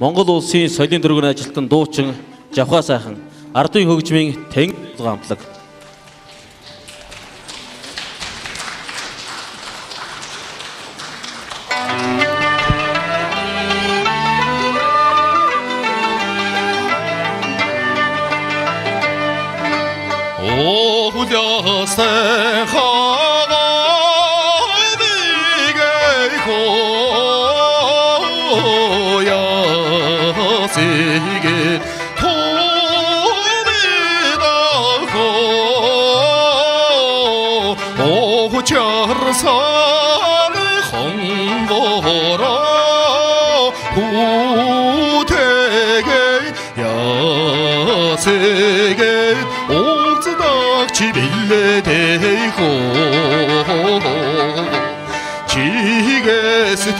Монгол улсын соёлын дөрвөн ажилтан дуучин Жавхаа сайхан ардын хөгжмийн тэнгэр гамтлаг. Лястай хага디게 고야시게 토미다고 오후철산 홍보로 후대게 야세게 빌레대고 지게스테게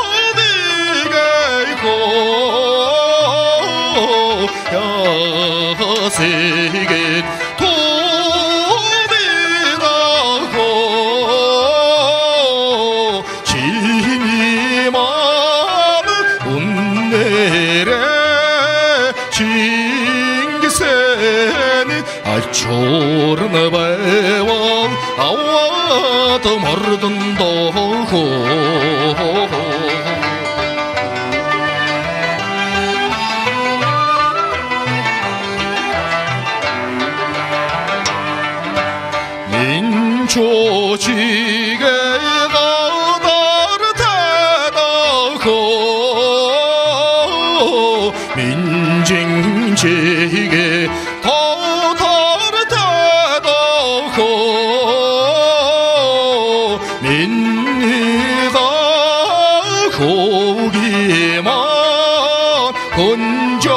어디게고 야세게 도비라고 진이 마음을 운내래 Çorna bayvan avadım ardında Min çocuğe kadar tedako Min cinciğe 민니가 고기만 건져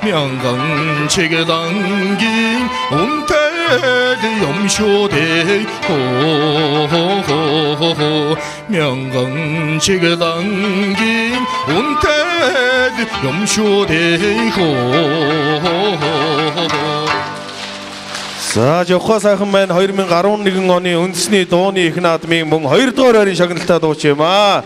명강책에 담긴 운태리 염쇼되고 명강책에 담긴 운태리 염쇼되고 За Жавхаа сайхан маань 2011 оны үндэсний дууны их наадмын мөн 2 дугаар байрын шагналтаа дууч юм аа.